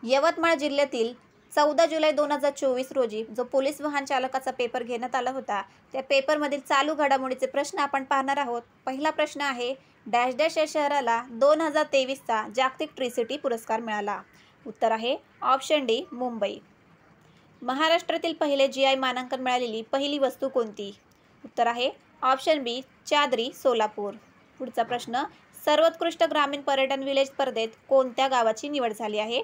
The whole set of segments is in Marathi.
यवतमाळ जिल्ह्यातील 14 जुलै 2024 रोजी जो पोलीस वाहन चालकाचा पेपर घेण्यात आला होता, त्या पेपरमधील चालू घडामोडीचे प्रश्न आपण पाहणार आहोत. पहिला प्रश्न आहे, डॅश डॅश या शहराला 2023चा जागतिक ट्री सिटी पुरस्कार मिळाला. उत्तर आहे ऑप्शन डी मुंबई. महाराष्ट्रातील पहिले GI मानांकन मिळालेली पहिली वस्तू कोणती? उत्तर आहे ऑप्शन बी चादरी सोलापूर. पुढचा प्रश्न, सर्वोत्कृष्ट ग्रामीण पर्यटन विलेज स्पर्धेत कोणत्या गावाची निवड झाली आहे?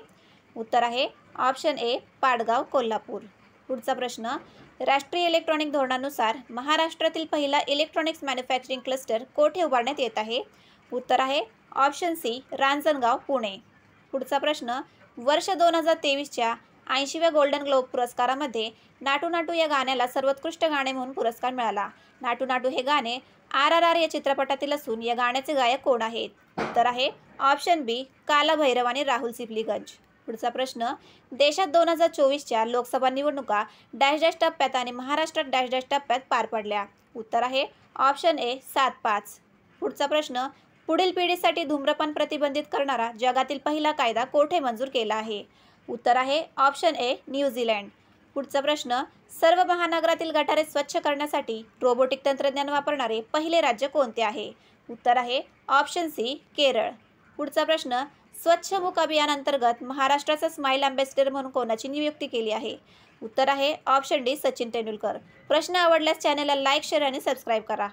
उत्तर आहे ऑप्शन ए पाडगाव कोल्हापूर. पुढचा प्रश्न, राष्ट्रीय इलेक्ट्रॉनिक धोरणानुसार महाराष्ट्रातील पहिला इलेक्ट्रॉनिक्स मॅन्युफॅक्चरिंग क्लस्टर कोठे उभारण्यात येत आहे? उत्तर आहे ऑप्शन सी रांजणगाव पुणे. पुढचा प्रश्न, वर्ष 2023च्या 80व्या गोल्डन ग्लोब पुरस्कारामध्ये नाटू नाटू या गाण्याला सर्वोत्कृष्ट गाणे म्हणून पुरस्कार मिळाला. नाटू नाटू हे गाणे RRR या चित्रपटातील असून या गाण्याचे गायक कोण आहेत? उत्तर आहे ऑप्शन बी काला भैरव आणि राहुल सिप्लीगंज. पुढचा प्रश्न, देशात 2024च्या लोकसभा निवडणुका डॅश डॅश टप्प्यात आणि महाराष्ट्रात डॅश डॅश टप्प्यात पार पडल्या. उत्तर आहे ऑप्शन ए 7-5. पुढचा प्रश्न, पुढील पिढीसाठी धूम्रपान प्रतिबंधित करणारा जगातील पहिला कायदा कोठे मंजूर केला आहे? उत्तर आहे ऑप्शन ए न्यूझीलंड. पुढचा प्रश्न, सर्व महानगरातील गटारे स्वच्छ करण्यासाठी रोबोटिक तंत्रज्ञान वापरणारे पहिले राज्य कोणते आहे? उत्तर आहे ऑप्शन सी केरळ. पुढचा प्रश्न, स्वच्छमुख अभियान अंतर्गत महाराष्ट्राचा स्माईल अँबॅसेडर म्हणून कोणाची नियुक्ती केली आहे? उत्तर आहे ऑप्शन डी सचिन तेंडुलकर. प्रश्न आवडल्यास चॅनलला लाईक, शेअर आणि सबस्क्राईब करा.